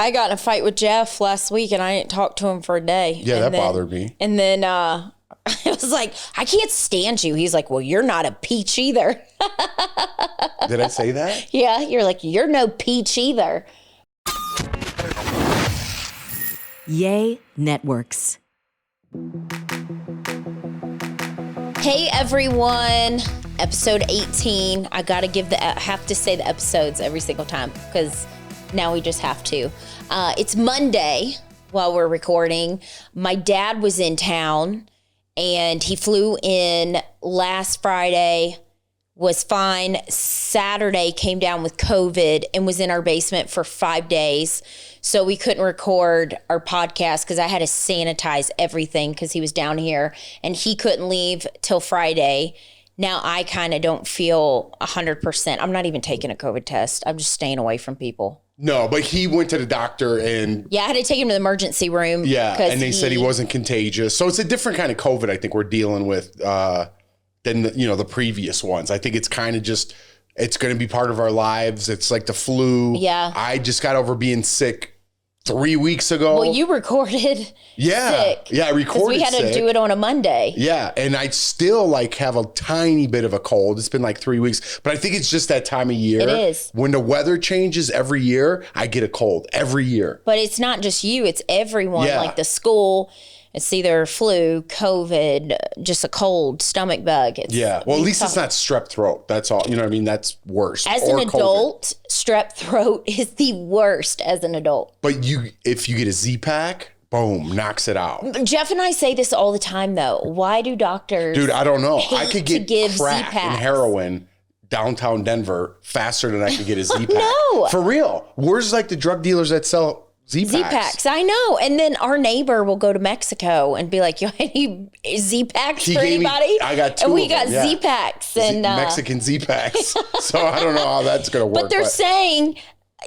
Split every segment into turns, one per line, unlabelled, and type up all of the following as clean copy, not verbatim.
I got in a fight with Jeff last week, and I didn't talk to him for a day.
Yeah, that bothered me.
And then I was like, I can't stand you. He's like, well, you're not a peach either.
Did I say that?
Yeah, you're like, you're no peach either.
Yay Networks.
Hey everyone, episode 18. I gotta have to say the episodes every single time because now we just have to. It's Monday while we're recording. My dad was in town and he flew in last Friday, was fine. Saturday came down with COVID and was in our basement for 5 days. So we couldn't record our podcast because I had to sanitize everything because he was down here and he couldn't leave till Friday. Now I kind of don't feel 100%. I'm not even taking a COVID test. I'm just staying away from people.
No, but he went to the doctor and...
Yeah, I had to take him to the emergency room.
Yeah, and they said he wasn't contagious. So it's a different kind of COVID I think we're dealing with than the previous ones. I think it's kind of just... It's going to be part of our lives. It's like the flu.
Yeah.
I just got over being sick 3 weeks ago.
Well, you recorded sick.
Yeah, I recorded
we had
sick.
to do it on a Monday.
Yeah, and I still have a tiny bit of a cold. It's been like 3 weeks, but I think it's just that time of year.
It is.
When the weather changes every year, I get a cold every year.
But it's not just you, it's everyone.
Yeah.
Like the school, it's either flu, COVID, just a cold, stomach bug.
Well, at least it's not strep throat. That's all. You know what I mean? That's worse.
As an adult, strep throat is the worst as an adult.
But if you get a Z-Pack, boom, knocks it out.
Jeff and I say this all the time, though. Why do doctors
Dude, I don't know. I could get
give
crack
Z-Packs?
and heroin downtown Denver faster than I could get a Z-Pack.
No.
For real. Where's the drug dealers that sell Z-Packs?
Z-Packs, I know. And then our neighbor will go to Mexico and be like, you any Z-Packs for anybody?
I got two
And we
of them,
got
yeah.
Z-Packs. And
Mexican Z-Packs. So I don't know how that's going to work.
But they're saying,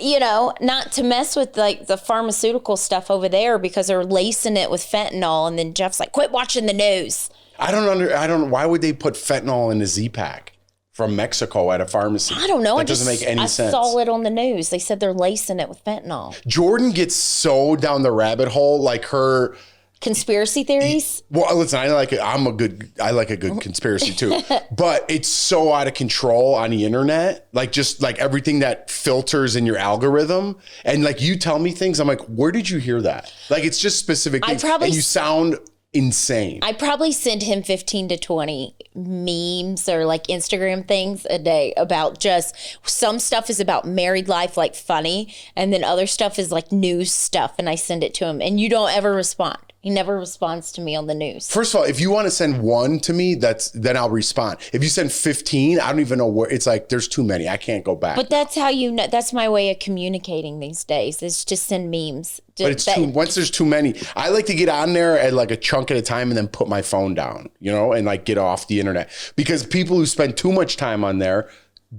not to mess with the pharmaceutical stuff over there because they're lacing it with fentanyl. And then Jeff's like, quit watching the news.
I don't. Why would they put fentanyl in a Z-Pack from Mexico at a pharmacy?
I don't know.
That doesn't make any sense.
I saw it on the news. They said they're lacing it with fentanyl.
Jordan gets so down the rabbit hole, like her
conspiracy theories.
Well, listen, I like a good conspiracy too, but it's so out of control on the internet. Just everything that filters in your algorithm, and you tell me things, I'm like, where did you hear that? It's just specific things, and you sound insane.
I probably send him 15 to 20 memes or Instagram things a day about just some stuff is about married life, funny, and then other stuff is news stuff, and I send it to him, and you don't ever respond. He never responds to me on the news. First
of all, if you want to send one to me, then I'll respond. If you send 15, I don't even know where. It's there's too many. I can't go back.
But that's how that's my way of communicating these days, is just send memes.
But it's once there's too many, I like to get on there at a chunk at a time and then put my phone down, and get off the internet. Because people who spend too much time on there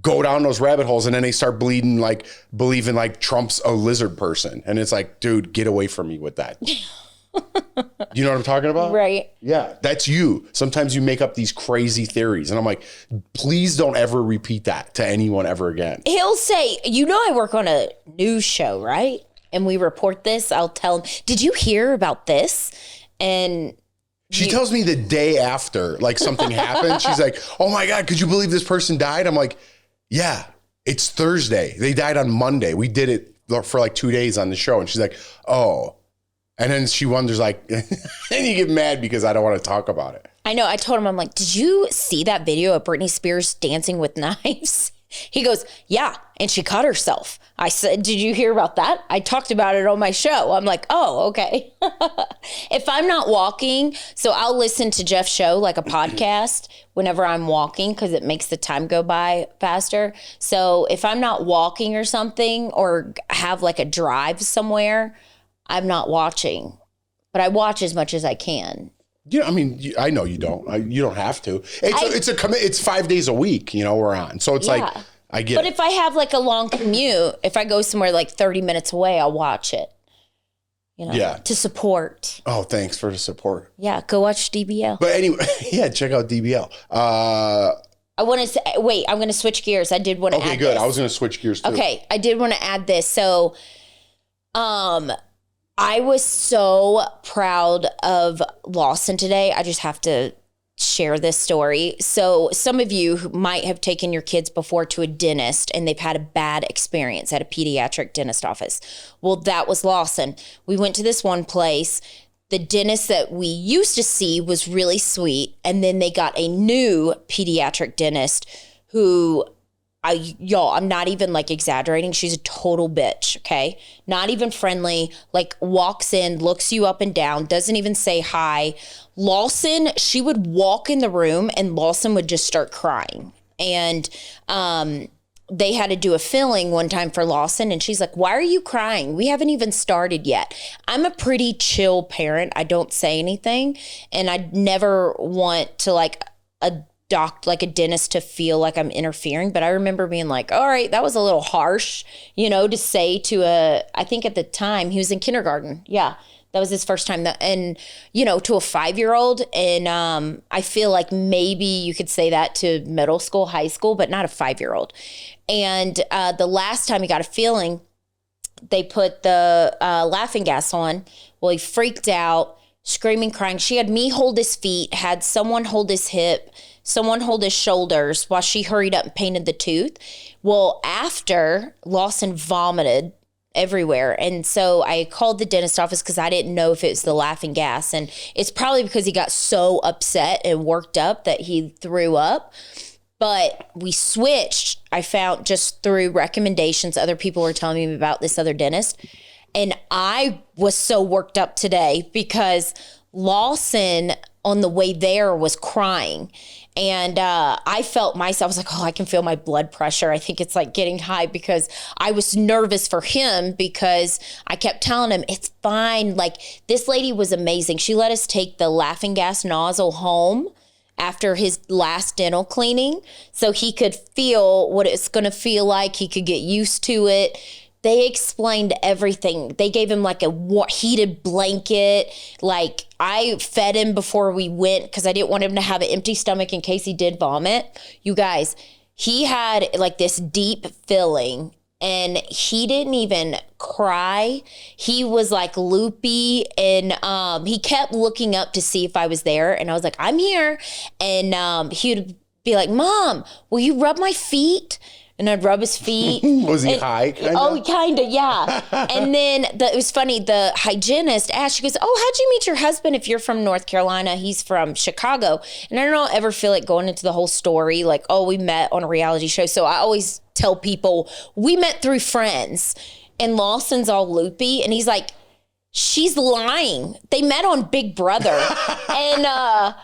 go down those rabbit holes and then they start believing Trump's a lizard person. And it's dude, get away from me with that. You know what I'm talking about?
Right.
Yeah, that's you. Sometimes you make up these crazy theories. And I'm like, please don't ever repeat that to anyone ever again.
He'll say, I work on a news show, right? And we report this. I'll tell him, did you hear about this? And
she tells me the day after, something happened. She's like, oh my God, could you believe this person died? I'm like, yeah, it's Thursday. They died on Monday. We did it for 2 days on the show. And she's like, oh. And then she wonders, and you get mad because I don't want to talk about it.
I know. I told him, I'm like, did you see that video of Britney Spears dancing with knives? He goes, yeah, and she cut herself. I said, did you hear about that? I talked about it on my show. I'm like, oh, okay. If I'm not walking, so I'll listen to Jeff's show, a podcast, whenever I'm walking, because it makes the time go by faster. So if I'm not walking or something, or have a drive somewhere, I'm not watching, but I watch as much as I can.
Yeah, I mean, I know you don't. You don't have to. It's 5 days a week, we're on. So it's I get it.
But if I have a long commute, if I go somewhere 30 minutes away, I'll watch it. To support.
Oh, thanks for the support.
Yeah, go watch DBL.
But anyway, yeah, check out DBL.
I want to say, wait, I'm going to switch gears. I did want to add this.
Okay, good. I was going to switch gears too.
Okay, I did want to add this. So I was so proud of Lawson today. I just have to share this story. So some of you who might have taken your kids before to a dentist and they've had a bad experience at a pediatric dentist office. Well, that was Lawson. We went to this one place. The dentist that we used to see was really sweet. And then they got a new pediatric dentist who, I'm not even like exaggerating. She's a total bitch, okay? Not even friendly, like walks in, looks you up and down, doesn't even say hi. Lawson, she would walk in the room and Lawson would just start crying. And they had to do a filling one time for Lawson and she's like, why are you crying? We haven't even started yet. I'm a pretty chill parent. I don't say anything and I never want to like a dentist to feel like I'm interfering. But I remember being like, all right, that was a little harsh, to say to I think at the time he was in kindergarten. Yeah. That was his first time. To a 5-year-old. And I feel like maybe you could say that to middle school, high school, but not a 5-year-old. And the last time he got a filling, they put the laughing gas on. Well, he freaked out, screaming, crying. She had me hold his feet, had someone hold his hip, someone hold his shoulders while she hurried up and painted the tooth. Well, after, Lawson vomited everywhere. And so I called the dentist office because I didn't know if it was the laughing gas. And it's probably because he got so upset and worked up that he threw up. But we switched. I found just through recommendations, other people were telling me about this other dentist. And I was so worked up today because Lawson on the way there was crying. And I felt myself, I was like, oh, I can feel my blood pressure. I think it's like getting high because I was nervous for him because I kept telling him, it's fine. Like this lady was amazing. She let us take the laughing gas nozzle home after his last dental cleaning so he could feel what it's going to feel like. He could get used to it. They explained everything. They gave him like a heated blanket. Like I fed him before we went because I didn't want him to have an empty stomach in case he did vomit. You guys, he had like this deep filling and he didn't even cry. He was like loopy and he kept looking up to see if I was there. And I was like, I'm here. And he'd be like, Mom, will you rub my feet? And I'd rub his feet.
Was he high? Kinda?
Oh, kind of, yeah. And then it was funny. The hygienist asked, she goes, oh, how'd you meet your husband if you're from North Carolina? He's from Chicago. And I don't ever feel like going into the whole story like, oh, we met on a reality show. So I always tell people we met through friends. And Lawson's all loopy. And he's like, she's lying. They met on Big Brother. And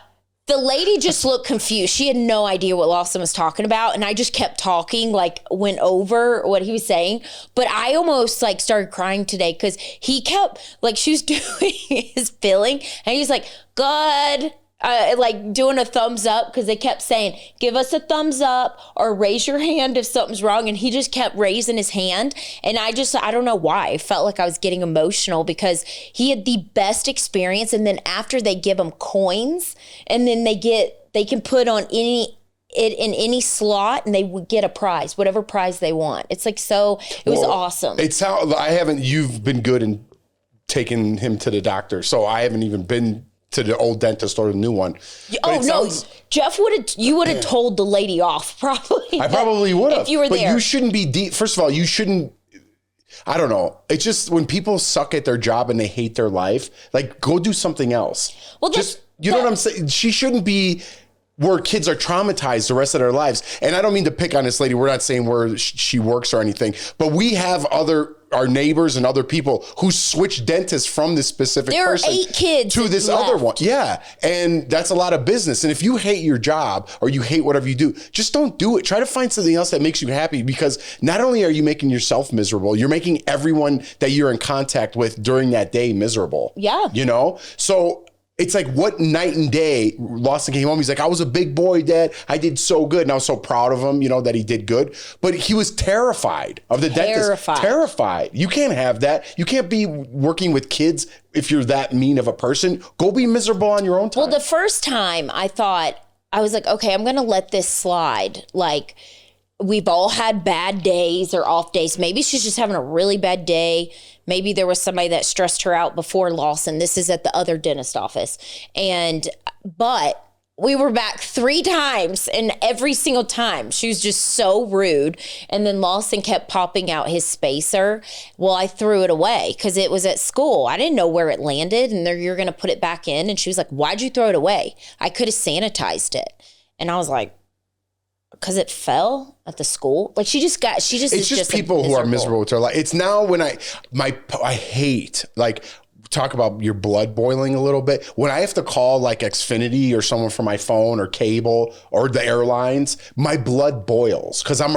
the lady just looked confused. She had no idea what Lawson was talking about. And I just kept talking, like went over what he was saying. But I almost like started crying today because he kept, like she was doing his filling. And he's like, good. Like doing a thumbs up because they kept saying, give us a thumbs up or raise your hand if something's wrong. And he just kept raising his hand. And I don't know why. I felt like I was getting emotional because he had the best experience. And then after they give him coins and then they can put on in any slot and they would get a prize, whatever prize they want. It's like, so it was awesome.
You've been good in taking him to the doctor. So I haven't even been to the old dentist or the new one.
Jeff you would have told the lady off probably.
I probably would have.
If you were there.
But you shouldn't be deep. First of all, you shouldn't, I don't know. It's just when people suck at their job and they hate their life, like go do something else. Well, you know what I'm saying? She shouldn't be where kids are traumatized the rest of their lives. And I don't mean to pick on this lady. We're not saying where she works or anything, but we have our neighbors and other people who switch dentists from this specific person.
There are 8 kids
to this
left.
other one. Yeah. And that's a lot of business. And if you hate your job or you hate whatever you do, just don't do it. Try to find something else that makes you happy because not only are you making yourself miserable, you're making everyone that you're in contact with during that day miserable.
Yeah.
So it's like what night and day. Lawson came home. He's like, I was a big boy, Dad. I did so good. And I was so proud of him, that he did good. But he was terrified of the dentist. Terrified. You can't have that. You can't be working with kids if you're that mean of a person. Go be miserable on your own time.
Well, the first time I thought, I was like, okay, I'm going to let this slide. Like, we've all had bad days or off days. Maybe she's just having a really bad day. Maybe there was somebody that stressed her out before Lawson. This is at the other dentist office. But we were back 3 times, and every single time she was just so rude. And then Lawson kept popping out his spacer. Well, I threw it away because it was at school. I didn't know where it landed, and you're going to put it back in. And she was like, why'd you throw it away? I could have sanitized it. And I was like, because it fell at the school. Like it's just
people who are miserable with their life. It's now when I hate, like, talk about your blood boiling a little bit. When I have to call like Xfinity or someone from my phone or cable or the airlines, my blood boils because I'm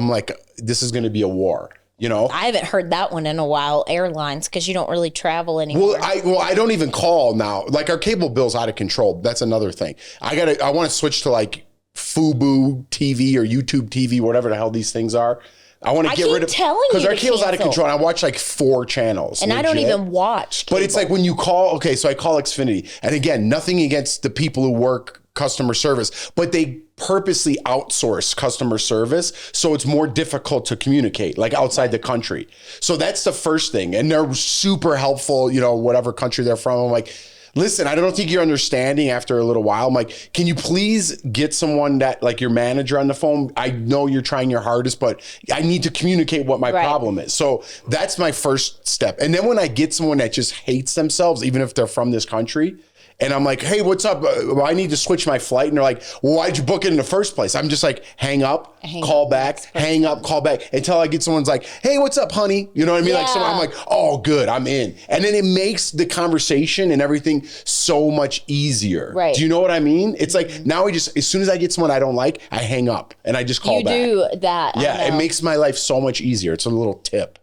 like, this is going to be a war. You know,
I haven't heard that one in a while, airlines, because you don't really travel anymore.
I don't even call now. Like, our cable bill's out of control. That's another thing. I want to switch to like Fubo TV or YouTube TV, whatever the hell these things are. I want to get rid of, because our cable's out of control. And I watch like 4 channels.
And legit. I don't even watch cable.
But it's like when you call, okay, so I call Xfinity. And again, nothing against the people who work customer service, but they purposely outsource customer service. So it's more difficult to communicate, like outside the country. So that's the first thing. And they're super helpful, you know, whatever country they're from. I'm like, listen, I don't think you're understanding after a little while. I'm like, can you please get someone that, like your manager on the phone? I know you're trying your hardest, but I need to communicate what my problem is. So that's my first step. And then when I get someone that just hates themselves, even if they're from this country, and I'm like, hey, what's up? I need to switch my flight. And they're like, well, why'd you book it in the first place? I'm just like, hang up, call back, hang up, call back, until I get someone's like, hey, what's up, honey? You know what I mean? Yeah. Like, I'm like, oh, good, I'm in. And then it makes the conversation and everything so much easier. Right. Do you know what I mean? It's like, now as soon as I get someone I don't like, I hang up and I just call back.
You do that.
Yeah, it makes my life so much easier. It's a little tip.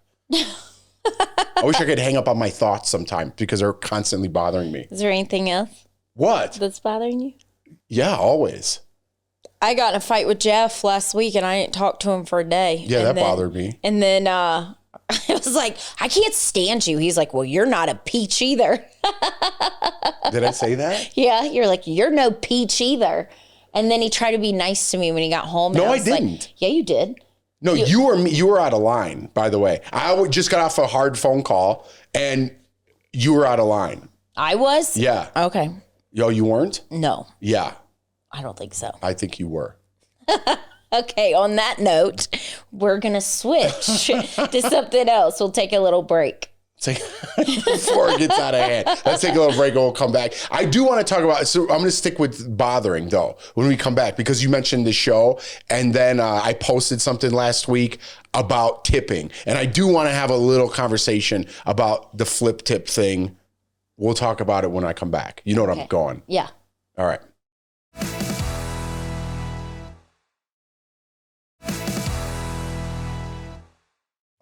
I wish I could hang up on my thoughts sometimes because they're constantly bothering me.
Is there anything else?
What?
That's bothering you?
Yeah, always.
I got in a fight with Jeff last week and I didn't talk to him for a day.
Yeah, that bothered me.
And then I was like, I can't stand you. He's like, well, you're not a peach either.
Did I say that?
Yeah, you're like, you're no peach either. And then he tried to be nice to me when he got home.
No, I didn't.
Like, yeah, you did.
No, you were out of line, by the way. I just got off a hard phone call and you were out of line.
I was?
Yeah.
Okay.
Yo, you weren't?
No.
Yeah.
I don't think so.
I think you were.
Okay, on that note, we're going to switch to something else. We'll take a little break.
Before it gets out of hand. Let's take a little break and we'll come back. I do want to talk about, so I'm going to stick with bothering though, when we come back, because you mentioned the show and then I posted something last week about tipping. And I do want to have a little conversation about the flip tip thing. We'll talk about it when I come back. You know what I'm going.
Yeah.
All right.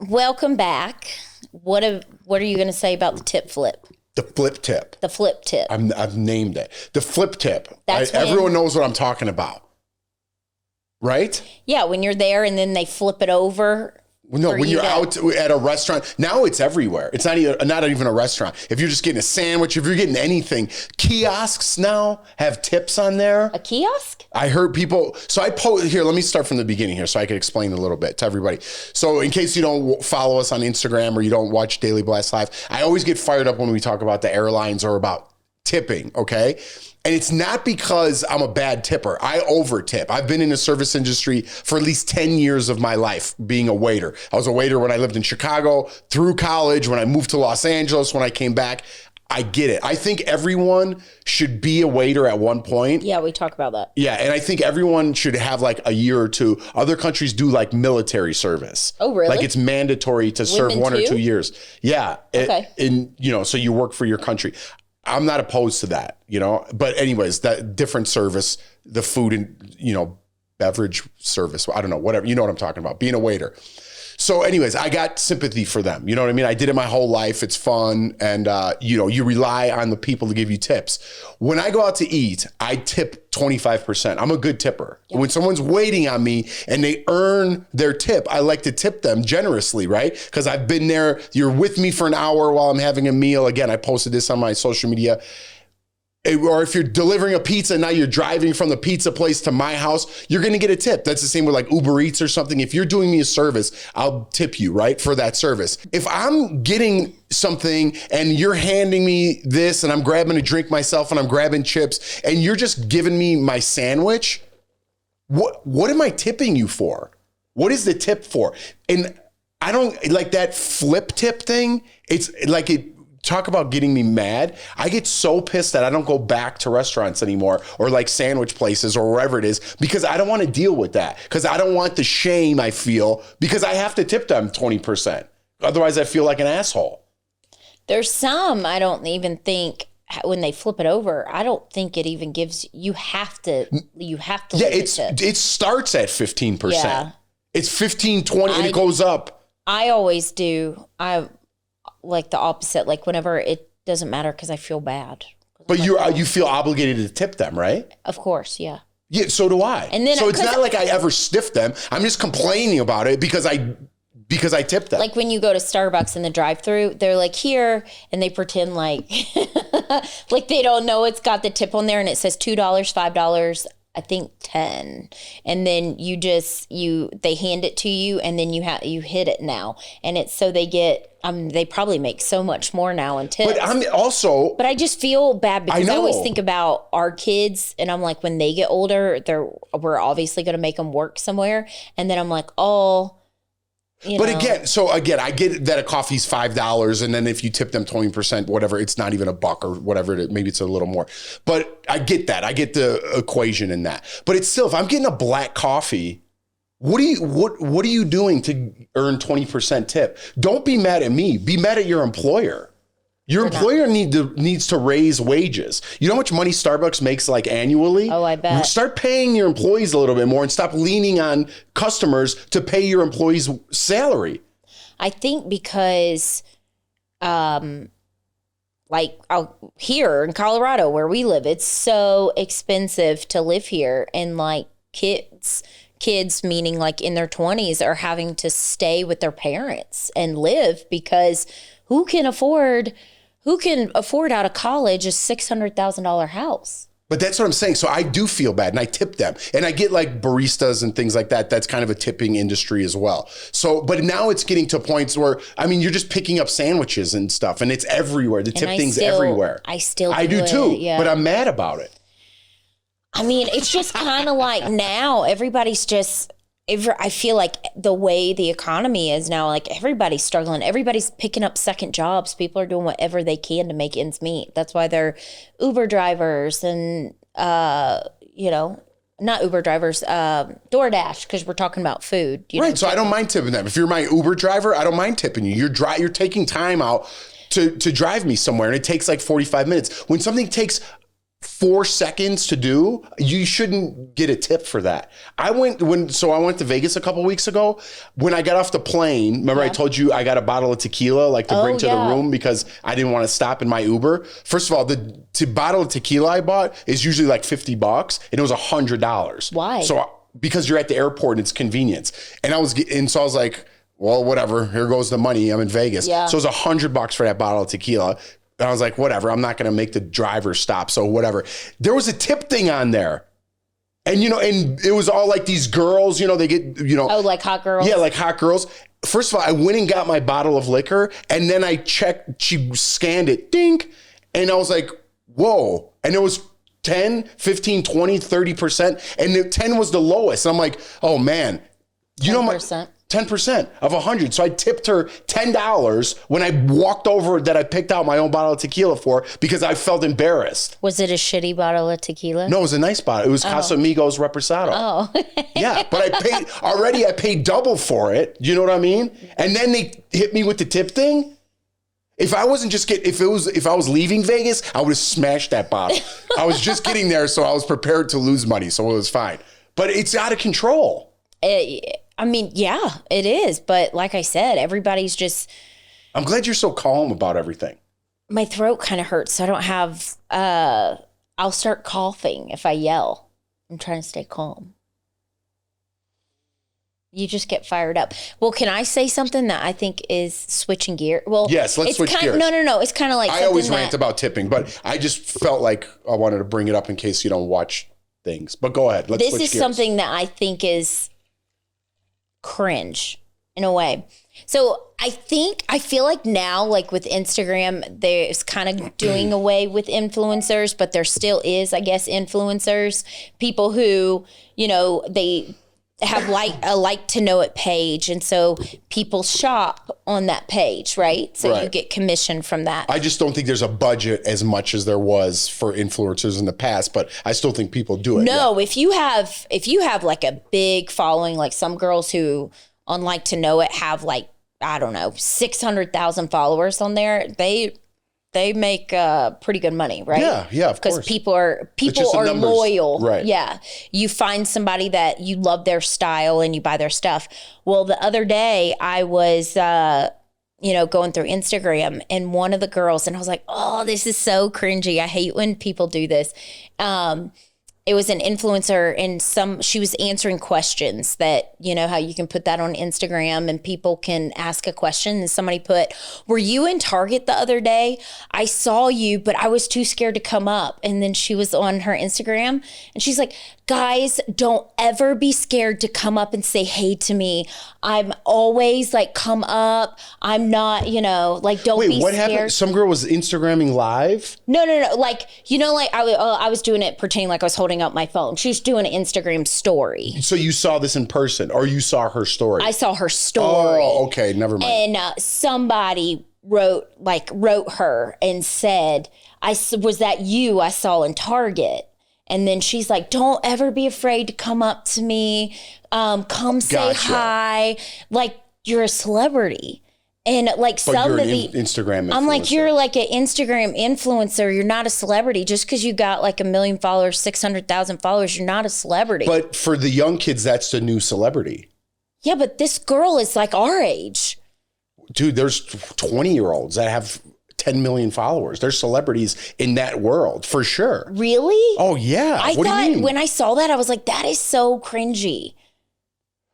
Welcome back. What are you going to say about the tip flip?
The flip tip.
The flip tip.
I've named it. The flip tip.
That's
everyone knows what I'm talking about. Right?
Yeah, when you're there and then they flip it over.
No, when you're out at a restaurant, now it's everywhere. It's not even a restaurant. If you're just getting a sandwich, if you're getting anything, kiosks now have tips on there.
A kiosk?
I heard people. So here, let me start from the beginning here so I can explain a little bit to everybody. So in case you don't follow us on Instagram or you don't watch Daily Blast Live, I always get fired up when we talk about the airlines or about tipping, okay? And it's not because I'm a bad tipper. I over tip. I've been in the service industry for at least 10 years of my life being a waiter. I was a waiter when I lived in Chicago, through college, when I moved to Los Angeles, when I came back. I get it. I think everyone should be a waiter at one point.
Yeah, we talk about that.
Yeah, and I think everyone should have like a year or two. Other countries do like military service.
Oh, really?
Like it's mandatory to serve 1 or 2 years. Yeah.
Okay.
So you work for your country. I'm not opposed to that, but anyways, that different service, the food and, beverage service, I don't know, whatever, you know what I'm talking about, being a waiter. So anyways, I got sympathy for them. You know what I mean? I did it my whole life. It's fun. And, you rely on the people to give you tips. When I go out to eat, I tip 25%. I'm a good tipper. Yep. When someone's waiting on me and they earn their tip, I like to tip them generously, right? Because I've been there. You're with me for an hour while I'm having a meal. Again, I posted this on my social media. or if you're delivering a pizza and now you're driving from the pizza place to my house, you're going to get a tip. That's the same with like Uber Eats or something. If you're doing me a service, I'll tip you, right, for that service. If I'm getting something and you're handing me this and I'm grabbing a drink myself and I'm grabbing chips and you're just giving me my sandwich, what am I tipping you for? What is the tip for? And I don't like that flip tip thing. It's like talk about getting me mad. I get so pissed that I don't go back to restaurants anymore or like sandwich places or wherever it is because I don't want to deal with that because I don't want the shame I feel because I have to tip them 20%. Otherwise, I feel like an asshole.
There's some I don't even think when they flip it over, I don't think it even gives you have to.
Yeah, it starts at 15%.
Yeah.
It's 15, 20, and it goes up.
I always do. I like the opposite. Like whenever it doesn't matter because I feel bad.
But you feel obligated to tip them, right?
Of course, yeah.
Yeah, so do I.
And then
so it's not like I ever stiff them. I'm just complaining about it because I tipped them.
Like when you go to Starbucks in the drive-thru, they're like here, and they pretend like like they don't know it's got the tip on there, and it says $2, $5, I think 10, and then they hand it to you, and then you hit it now, and it's so they get. They probably make so much more now in tips. But I just feel bad because I always think about our kids, and I'm like, when they get older, we're obviously going to make them work somewhere, and then I'm like, oh. But
again, I get that a coffee's $5, and then if you tip them 20%, whatever, it's not even $1 or whatever it is. Maybe it's a little more. But I get that. I get the equation in that. But it's still, if I'm getting a black coffee, what are you doing to earn 20% tip? Don't be mad at me. Be mad at your employer. Your employer needs to raise wages. You know how much money Starbucks makes like annually?
Oh, I bet.
Start paying your employees a little bit more and stop leaning on customers to pay your employees' salary.
I think because, here in Colorado where we live, it's so expensive to live here, and like kids meaning like in their 20s are having to stay with their parents and live because who can afford out of college a $600,000 house?
But that's what I'm saying. So I do feel bad and I tip them and I get like baristas and things like that. That's kind of a tipping industry as well. So, but now it's getting to points where, I mean, you're just picking up sandwiches and stuff and it's everywhere. The tip thing's everywhere.
I
do too,
yeah.
But I'm mad about it.
I mean, it's just kind of like now everybody's just, I feel like the way the economy is now, like everybody's struggling. Everybody's picking up second jobs. People are doing whatever they can to make ends meet. That's why they're Uber drivers and, not Uber drivers, DoorDash, because we're talking about food.
Right. So I don't mind tipping them. If you're my Uber driver, I don't mind tipping you. You're taking time out to drive me somewhere and it takes like 45 minutes. When something takes 4 seconds to do, you shouldn't get a tip for that. I went to Vegas a couple weeks ago. When I got off the plane, remember I told you I got a bottle of tequila to bring to the room because I didn't want to stop in my Uber. First of all, the bottle of tequila I bought is usually like $50 and it was $100.
Why?
So because you're at the airport and it's convenience. So I was like, well, whatever, here goes the money. I'm in Vegas. Yeah. So it was $100 for that bottle of tequila. And I was like, whatever, I'm not going to make the driver stop. So whatever. There was a tip thing on there. And, and it was all like these girls, they get,
Oh, like hot girls?
Yeah, like hot girls. First of all, I went and got my bottle of liquor and then I checked, she scanned it, ding. And I was like, whoa. And it was 10, 15, 20, 30%. And the 10 was the lowest. And I'm like, oh man,
10%.
10% of 100. So I tipped her $10 when I walked over that I picked out my own bottle of tequila for because I felt embarrassed.
Was it a shitty bottle of tequila?
No, it was a nice bottle. It was Casamigos Reposado. Oh. Yeah, but I paid double for it. You know what I mean? And then they hit me with the tip thing. If I was leaving Vegas, I would have smashed that bottle. I was just getting there, so I was prepared to lose money, so it was fine. But it's out of control.
I mean, yeah, it is. But like I said, everybody's just...
I'm glad you're so calm about everything.
My throat kind of hurts, so I don't have... I'll start coughing if I yell. I'm trying to stay calm. You just get fired up. Well, can I say something that I think is switching gear? Well,
yes, let's switch gears.
No. It's kind of like
I always rant about tipping, but I just felt like I wanted to bring it up in case you don't watch things. But go ahead. Let's switch gears.
This is something that I think is cringe in a way. So I feel like now, like with Instagram, there's kind of doing away with influencers, but there still is, I guess, influencers, people who, they have a like to know it page. And so people shop on that page, right? So you get commission from that.
I just don't think there's a budget as much as there was for influencers in the past, but I still think people do it.
No, if you have like a big following, like some girls who on Like to Know It have like, I don't know, 600,000 followers on there, they make pretty good money, right?
Yeah, of course.
Because people are loyal.
Right.
Yeah. You find somebody that you love their style and you buy their stuff. Well, the other day I was going through Instagram and one of the girls, and I was like, oh, this is so cringy. I hate when people do this. It was an influencer and she was answering questions that, how you can put that on Instagram and people can ask a question, and somebody put, were you in Target the other day? I saw you, but I was too scared to come up. And then she was on her Instagram and she's like, guys, don't ever be scared to come up and say hey to me. I'm always like, come up. I'm not, don't be scared. Wait, what happened?
Some girl was Instagramming live?
No. Like, I was doing it pretending like I was holding up my phone. She was doing an Instagram story.
So you saw this in person or you saw her story?
I saw her story.
Oh, okay. Never mind.
And somebody wrote her and said, was that you I saw in Target? And then she's like, don't ever be afraid to come up to me. Come say hi. Like, you're a celebrity. And like somebody,
Instagram influencer.
I'm like, you're like an Instagram influencer. You're not a celebrity. Just because you got like 1 million followers, 600,000 followers, you're not a celebrity.
But for the young kids, that's the new celebrity.
Yeah, but this girl is like our age.
Dude, there's 20-year-olds that have 10 million followers. They're celebrities in that world for sure.
Really?
Oh, yeah.
I thought when I saw that, I was like, that is so cringy.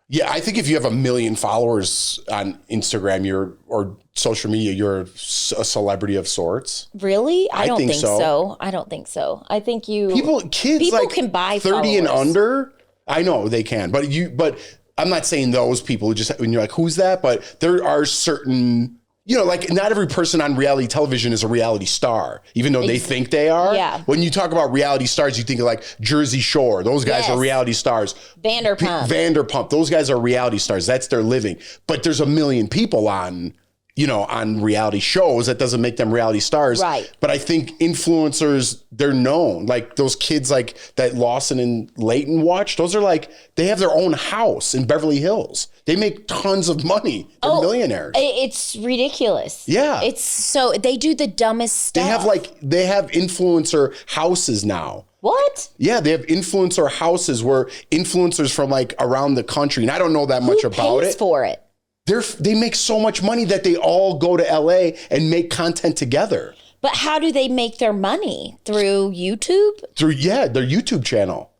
Yeah, I think if you have 1 million followers on Instagram, or social media, you're a celebrity of sorts.
Really? I don't think so. I don't think so. I think people like
can
buy
30
followers.
And under. I know they can, but I'm not saying those people just when you're like, who's that? But there are certain, like not every person on reality television is a reality star, even though they think they are.
Yeah.
When you talk about reality stars, you think of like Jersey Shore. Those guys are reality stars. Vanderpump. Those guys are reality stars. That's their living. But there's 1 million people on reality shows. That doesn't make them reality stars.
Right.
But I think influencers, they're known. Like those kids like that Lawson and Layton watch, those are like, they have their own house in Beverly Hills. They make tons of money. They're millionaires.
It's ridiculous.
Yeah.
It's so, they do the dumbest stuff.
They have influencer houses now.
What?
Yeah, they have influencer houses where influencers from like around the country, and I don't know that much about it.
Who pays for it?
They make so much money that they all go to LA and make content together.
But how do they make their money? Through YouTube?
Their YouTube channel.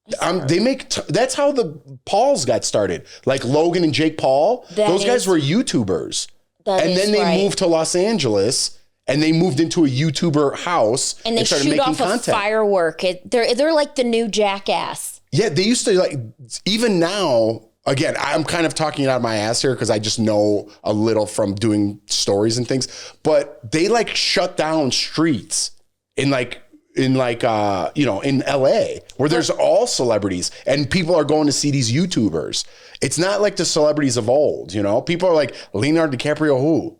That's how the Pauls got started. Like Logan and Jake Paul. Those guys were YouTubers. And then they moved to Los Angeles and they moved into a YouTuber house
and they
started
shoot
making
off
content.
A firework. They're like the new Jackass.
Yeah, they used to like, even now, again, I'm kind of talking out of my ass here because I just know a little from doing stories and things, but they like shut down streets in LA where there's all celebrities and people are going to see these YouTubers. It's not like the celebrities of old, people are like Leonardo DiCaprio, who?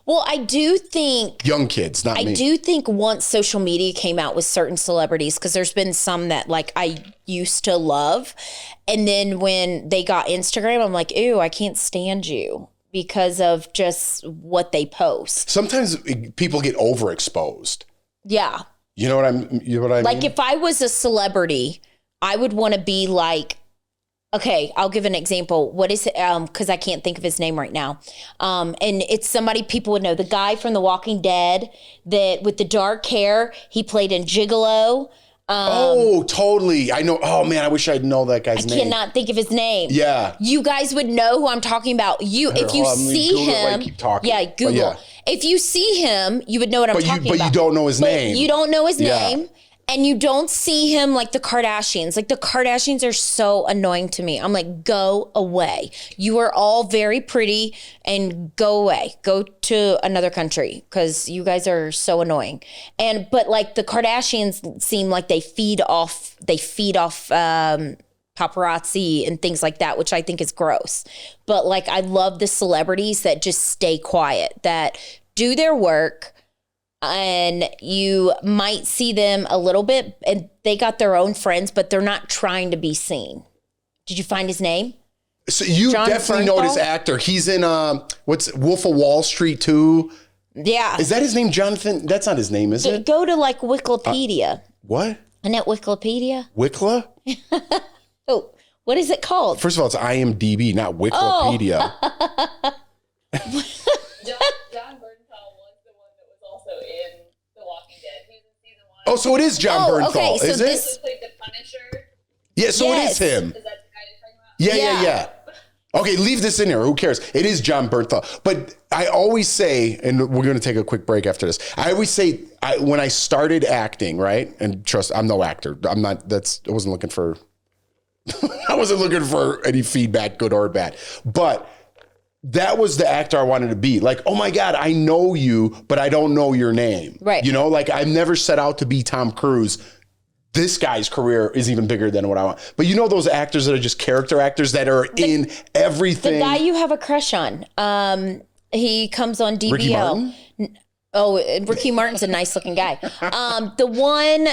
Well, I do think
young kids, not me.
I do think once social media came out with certain celebrities, because there's been some that like I used to love. And then when they got Instagram, I'm like, ew, I can't stand you because of just what they post.
Sometimes people get overexposed.
Yeah.
You know what I mean?
Like if I was a celebrity, I would want to be like, okay, I'll give an example. What is it? Because I can't think of his name right now. And it's somebody people would know. The guy from The Walking Dead that with the dark hair, he played in Gigolo.
Oh, totally. I know. Oh man, I wish I'd know that guy's name.
I cannot think of his name.
Yeah.
You guys would know who I'm talking about. If you see him,
keep talking.
yeah, Google.
Yeah.
If you see him, you would know what I'm talking about.
But you don't know his name.
You don't know his name. And you don't see him like the Kardashians. Like the Kardashians are so annoying to me. I'm like, go away. You are all very pretty and go away. Go to another country because you guys are so annoying. But like the Kardashians seem like they feed off paparazzi and things like that, which I think is gross. But like I love the celebrities that just stay quiet, that do their work. And you might see them a little bit and they got their own friends, but they're not trying to be seen. Did you find his name?
So you definitely know this actor. He's in what's Wolf of Wall Street 2.
Yeah.
Is that his name, Jonathan? That's not his name, is it?
Go to like Wikipedia.
What?
Isn't it Wikipedia?
Wikla?
Oh, what is it called?
First of all, it's IMDb, not Wikipedia.
John Bernthal was the one that was also in The Walking Dead. He was in season 1.
Oh, so it is John Bernthal,
okay, so
is
this
it?
Played the Punisher.
Yeah, so it is him.
Is that the guy you're talking about?
Yeah. Okay, leave this in here. Who cares? It is John Bernthal. But I always say, and we're going to take a quick break after this. I always say, when I started acting, right? And trust, I'm no actor. I wasn't looking for any feedback, good or bad. But that was the actor I wanted to be. Like, oh my God, I know you, but I don't know your name.
Right.
You know, like I've never set out to be Tom Cruise. This guy's career is even bigger than what I want. But you know those actors that are just character actors that are in everything.
The guy you have a crush on. He comes on DBL.
Ricky Martin?
Ricky Martin's a nice looking guy. The one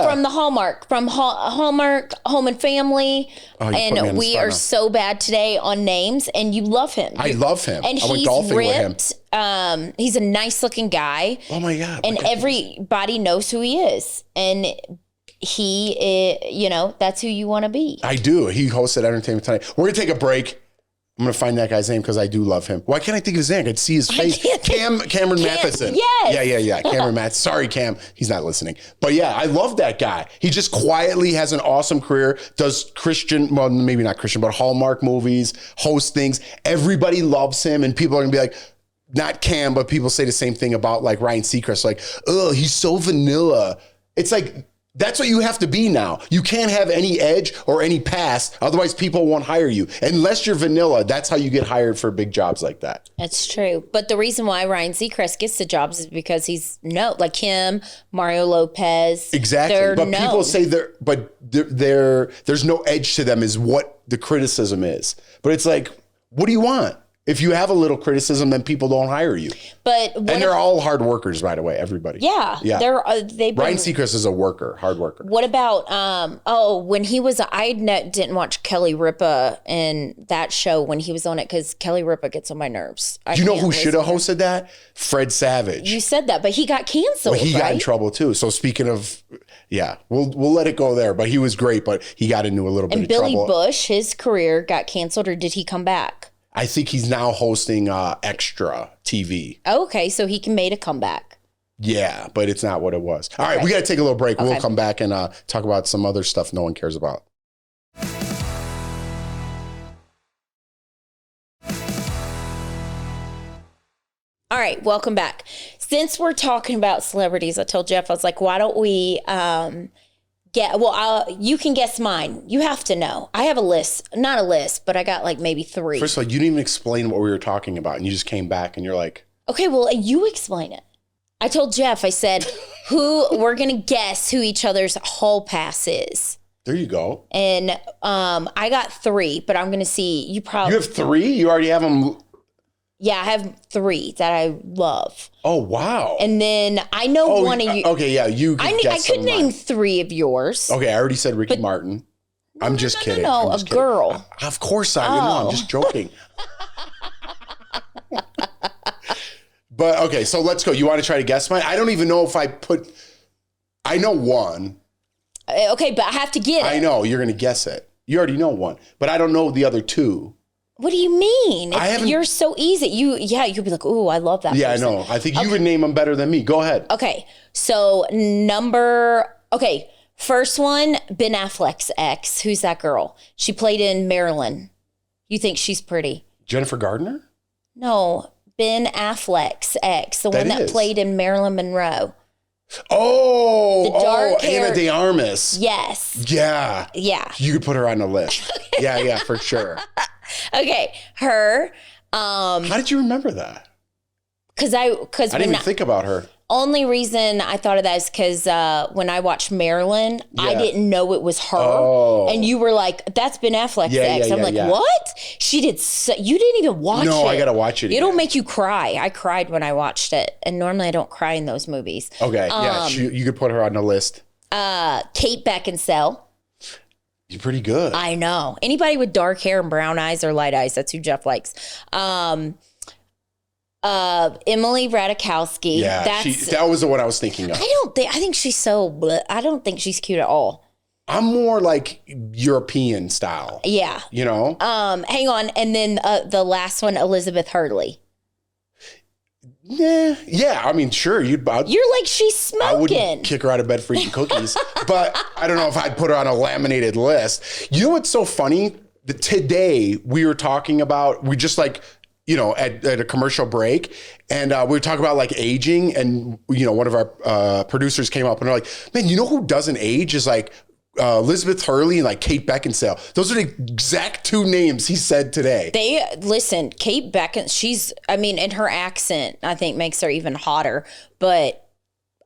from the Hallmark, Hallmark Home and Family. And we are so bad today on names, and you love him.
I love him.
And
I went golfing
ripped.
with him.
He's a nice looking guy.
Oh my God.
And everybody knows who he is. And he, that's who you want to be.
I do. He hosted Entertainment Tonight. We're going to take a break. I'm going to find that guy's name because I do love him. Why can't I think of his name? I could see his face. Cameron Matheson.
Yes.
Yeah. Cameron Matheson. Sorry, Cam. He's not listening. But yeah, I love that guy. He just quietly has an awesome career, does well, maybe not Christian, but Hallmark movies, hosts things. Everybody loves him. And people are going to be like, not Cam, but people say the same thing about like Ryan Seacrest. Like, oh, he's so vanilla. It's like, that's what you have to be now. You can't have any edge or any past. Otherwise, people won't hire you. Unless you're vanilla, that's how you get hired for big jobs like that.
That's true. But the reason why Ryan Seacrest gets the jobs is because he's like him, Mario Lopez.
Exactly. But people say there's no edge to them is what the criticism is. But it's like, what do you want? If you have a little criticism, then people don't hire you.
And
they're all hard workers, by the way, everybody.
Yeah. Ryan
Seacrest is a worker, hard worker.
What about, when he was, didn't watch Kelly Ripa in that show when he was on it because Kelly Ripa gets on my nerves.
Do you know who should have hosted that? Fred Savage.
You said that, but he got canceled.
Well, he got in trouble too. So speaking of, we'll let it go there. But he was great, but he got into a little bit of trouble.
And Billy Bush, his career got canceled, or did he come back?
I think he's now hosting Extra TV.
Okay, so he made a comeback.
Yeah, but it's not what it was. All right, we got to take a little break. Okay. We'll come back and talk about some other stuff no one cares about.
All right, welcome back. Since we're talking about celebrities, I told Jeff, I was like, why don't we you can guess mine. You have to know. I have a list. Not a list, but I got like maybe 3.
First of all, you didn't even explain what we were talking about, and you just came back and you're like...
Okay, well, you explain it. I told Jeff, I said, we're going to guess who each other's hall pass is.
There you go.
And I got 3, but I'm going to see. You
have 3? You already have them...
Yeah, I have 3 that I love.
Oh, wow.
And then I know one of you.
Okay, yeah, you could
I could name 3 of yours.
Okay, I already said Ricky Martin. I'm just kidding.
No, a girl.
Of course I'm just joking. But okay, so let's go. You want to try to guess mine? I don't even know if I know one.
Okay, but I have to get it.
I know, you're going to guess it. You already know one, but I don't know the other 2.
What do you mean? You're so easy. You'll be like, ooh, I love that person.
I know. I think you would name them better than me. Go ahead.
Okay. So number Okay, first one, Ben Affleck's ex. Who's that girl? She played in Maryland. You think she's pretty?
Jennifer Gardner?
No, Ben Affleck's ex, the one that played in Marilyn Monroe.
Oh,
the dark hair.
Ana de Armas.
Yes.
Yeah.
Yeah.
You could put her on the list. Yeah, for sure.
Okay, her.
How did you remember that?
Because
I didn't even think about her.
Only reason I thought of that is because when I watched Marilyn, I didn't know it was her. Oh. And you were like, that's Ben Affleck's ex. I'm like, what? She did you didn't even watch it.
No, I got to watch it.
It'll make you cry. I cried when I watched it. And normally I don't cry in those movies.
Okay, you could put her on the list.
Kate Beckinsale.
You're pretty good.
I know. Anybody with dark hair and brown eyes or light eyes, that's who Jeff likes. Emily Ratajkowski.
Yeah, that was the one I was thinking of.
I think she's so, I don't think she's cute at all.
I'm more like European style.
Yeah.
You know?
Hang on. And then the last one, Elizabeth Hurley.
Yeah. I mean, sure. You're like,
she's smoking.
I wouldn't kick her out of bed for eating cookies, but I don't know if I'd put her on a laminated list. You know what's so funny? Today we were talking about, we just like, at a commercial break, and we were talking about like aging, and one of our producers came up and they're like, man, you know who doesn't age is like Elizabeth Hurley and like Kate Beckinsale. Those are the exact two names he said today.
Kate Beckinsale, and her accent, I think, makes her even hotter, but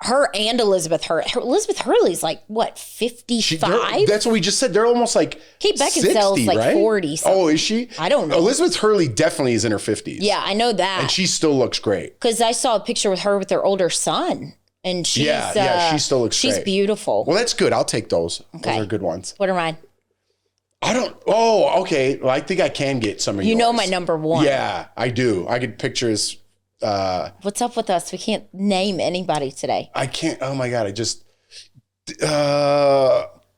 her and Elizabeth Hurley's like, what, 55?
That's what we just said. They're almost like
Kate Beckinsale's
60,
like
right?
40 something.
Oh, is she?
I don't know.
Elizabeth Hurley definitely is in her 50s.
Yeah, I know that.
And she still looks great.
Because I saw a picture with her with her older son. And she's,
she still looks great.
She's beautiful.
Well, that's good. I'll take those.
Okay.
Those are good ones.
What are mine?
Okay. Well, I think I can get some of yours.
You know my number one.
Yeah, I do. I get pictures.
What's up with us? We can't name anybody today.
I can't. Oh my God.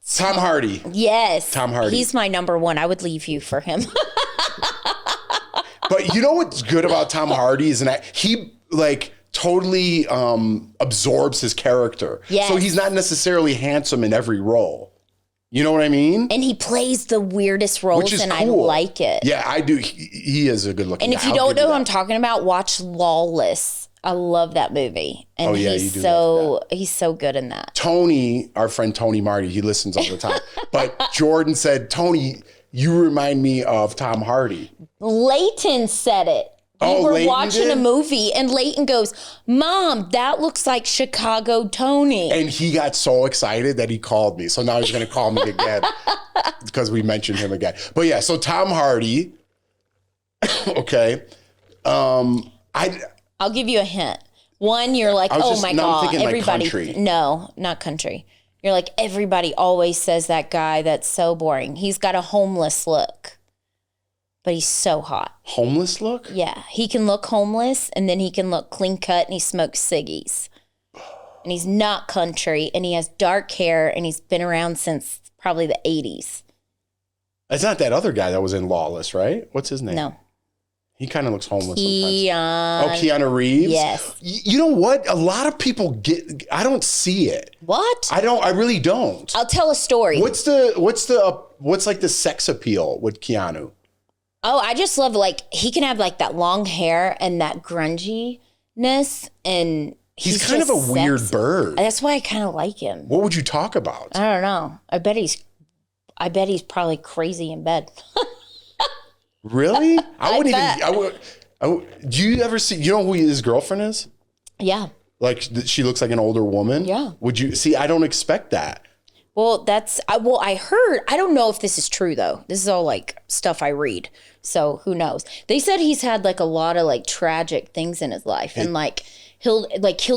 Tom Hardy.
Yes.
Tom Hardy.
He's my number one. I would leave you for him.
But you know what's good about Tom Hardy is that he like totally absorbs his character.
Yes.
So he's not necessarily handsome in every role. You know what I mean?
And he plays the weirdest roles, and cool. I like it.
Yeah, I do. He is a good looking guy.
And if you don't know who I'm talking about, watch Lawless. I love that movie. And he's so good in that.
Tony, our friend Tony Marty, he listens all the time. But Jordan said, Tony, you remind me of Tom Hardy.
Leighton said it. We were watching a movie, and Leighton goes, Mom, that looks like Chicago Tony.
And he got so excited that he called me. So now he's going to call me again because we mentioned him again. But yeah, so Tom Hardy. Okay.
I'll give you a hint. One, you're like, oh my God, everybody.
Like
no, not country. You're like, everybody always says that guy. That's so boring. He's got a homeless look. But he's so hot.
Homeless look?
Yeah. He can look homeless, and then he can look clean cut, and he smokes ciggies. And he's not country, and he has dark hair, and he's been around since probably the 80s.
It's not that other guy that was in Lawless, right? What's his name?
No.
He kind of looks homeless sometimes. Keanu Reeves?
Yes.
You know what? A lot of people I don't see it.
What?
I really don't.
I'll tell a story.
What's like the sex appeal with Keanu?
Oh, I just love, like, he can have, like, that long hair and that grunginess, and
he's kind of a weird bird.
That's why I kind of like him.
What would you talk about?
I don't know. I bet he's probably crazy in bed.
Really? Do you ever see, you know who his girlfriend is?
Yeah.
Like, she looks like an older woman?
Yeah.
Would you, see, I don't expect that.
Well, I heard, I don't know if this is true though. This is all like stuff I read. So who knows? They said he's had like a lot of like tragic things in his life. And like, he'll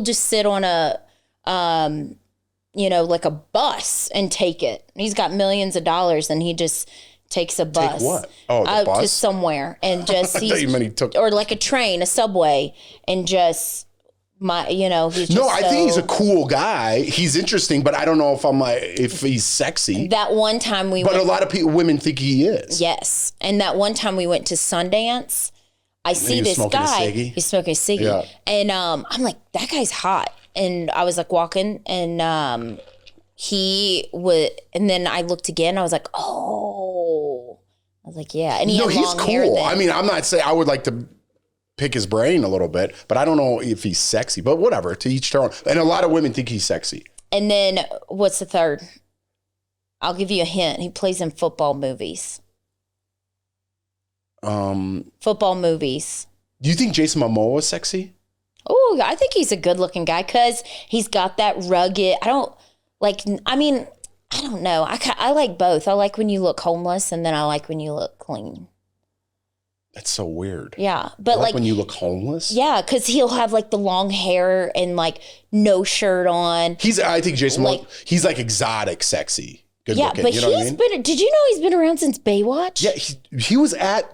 just sit on a, like a bus and take it. He's got millions of dollars, and he just takes a bus.
Take what? Oh, the bus?
To somewhere, and just,
or
like a train, a subway, and just, he's just
I think he's a cool guy. He's interesting, but I don't know if he's sexy.
That one time
a lot of women think he is.
Yes, and that one time we went to Sundance, I see this guy. He's smoking a ciggy, and I'm like, that guy's hot. And I was like walking, and he would, and then I looked again. I was like, oh. I was like, yeah. And he had
he's
long hair
cool.
then.
I mean, I'm not saying I would like to pick his brain a little bit, but I don't know if he's sexy. But whatever, to each their own. And a lot of women think he's sexy.
And then what's the third? I'll give you a hint. He plays in football movies. Football movies.
Do you think Jason Momoa is sexy?
Oh, I think he's a good looking guy because he's got that rugged. I don't know. I like both. I like when you look homeless, and then I like when you look clean.
That's so weird.
Yeah. But
like when you look homeless?
Yeah, because he'll have like the long hair and like no shirt on.
I think Jason Momoa, he's like exotic sexy. Good looking.
But
you know what I mean?
Did you know he's been around since Baywatch?
Yeah,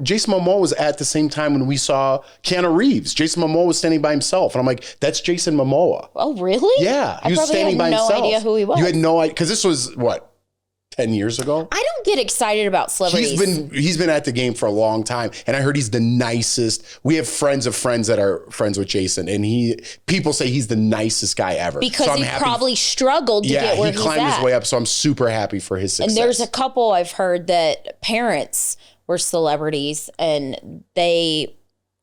Jason Momoa was at the same time when we saw Keanu Reeves. Jason Momoa was standing by himself. And I'm like, that's Jason Momoa.
Oh, really?
Yeah.
He was standing by himself. I had no idea who he was.
You had no idea, because this was, 10 years ago?
I don't get excited about celebrities.
He's been at the game for a long time, and I heard he's the nicest. We have friends of friends that are friends with Jason, and people say he's the nicest guy ever.
Because he probably struggled to get where he's at.
Yeah, he climbed his way up, so I'm super happy for his success.
And there's a couple I've heard that parents were celebrities, and they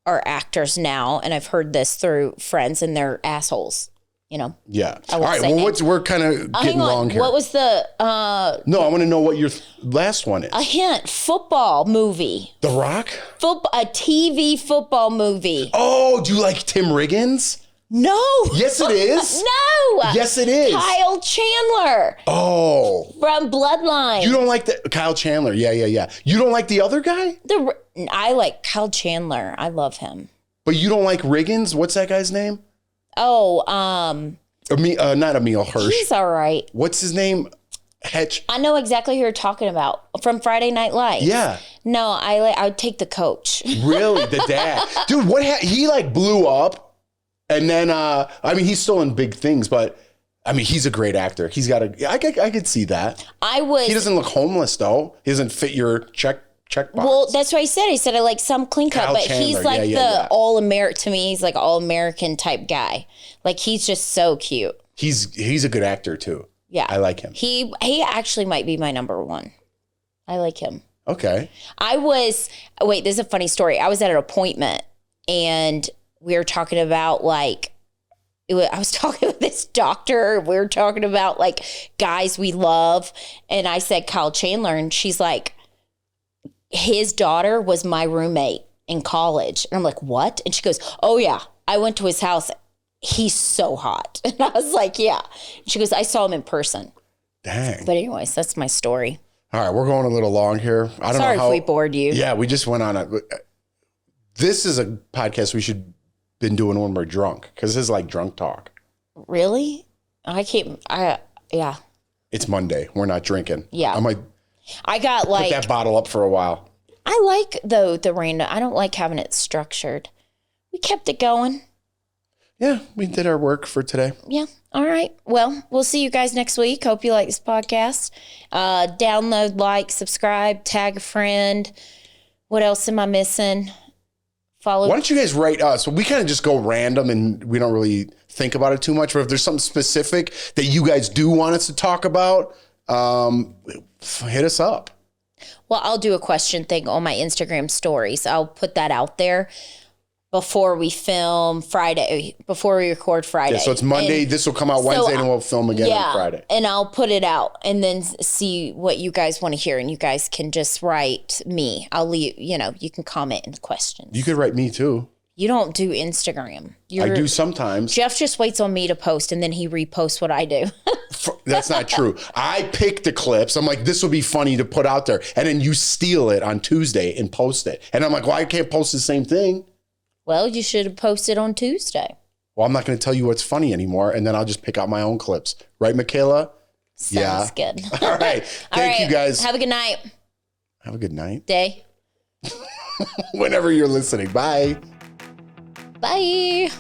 are actors now, and I've heard this through friends, and they're assholes. You know.
Yeah. All right. Well, we're kind of getting long here.
What was the?
No, I want to know what your last one is.
A hint: football movie.
The Rock.
A TV football movie.
Oh, do you like Tim Riggins?
No.
Yes, it is.
No.
Yes, it is.
Kyle Chandler.
Oh.
From Bloodline.
You don't like Kyle Chandler? Yeah. You don't like the other guy?
I like Kyle Chandler. I love him.
But you don't like Riggins? What's that guy's name?
Oh,
not Emil Hirsch.
He's all right.
What's his name? Hetch.
I know exactly who you're talking about from Friday Night Lights.
Yeah.
No, I would take the coach.
Really, the dad, dude. He like blew up, and then he's still in big things, but he's a great actor. He's got I could see that. He doesn't look homeless though. He doesn't fit your check box.
Well, that's what I said. He said I like some clean cut, but
Chandler.
he's like all American to me. He's like all American type guy. Like he's just so cute.
He's a good actor too.
Yeah,
I like him.
He actually might be my number one. I like him.
Okay.
This is a funny story. I was at an appointment and we were talking about I was talking with this doctor. We were talking about like guys we love, and I said Kyle Chandler, and she's like, his daughter was my roommate in college. And I'm like, what? And she goes, oh yeah, I went to his house. He's so hot. And I was like, yeah. And she goes, I saw him in person.
Dang.
But anyways, that's my story.
All right, we're going a little long here. I don't know
Sorry if we bored you.
Yeah, we just went on this is a podcast we should been doing when we're drunk, because this is like drunk talk.
Really? Yeah.
It's Monday. We're not drinking.
Yeah.
I got put that bottle up for a while.
I like the random. I don't like having it structured. We kept it going.
Yeah, we did our work for today.
Yeah. All right. Well, we'll see you guys next week. Hope you like this podcast. Download, like, subscribe, tag a friend. What else am I missing? Follow.
Why don't you guys write us? We kind of just go random and we don't really think about it too much. But if there's something specific that you guys do want us to talk about, hit us up.
Well, I'll do a question thing on my Instagram stories. I'll put that out there before we film Friday, before we record Friday.
Yeah, so it's Monday. This will come out Wednesday, and we'll film again on Friday.
And I'll put it out and then see what you guys want to hear. And you guys can just write me. I'll leave, you can comment in the questions.
You could write me too.
You don't do Instagram.
I do sometimes.
Jeff just waits on me to post, and then he reposts what I do.
That's not true. I pick the clips. I'm like, this will be funny to put out there. And then you steal it on Tuesday and post it. And I'm like, well, I can't post the same thing.
Well, you should have posted on Tuesday.
Well, I'm not going to tell you what's funny anymore. And then I'll just pick out my own clips. Right, Michaela?
Sounds good.
All right. Thank you, guys.
Have a good night.
Have a good night.
Day.
Whenever you're listening. Bye.
Bye.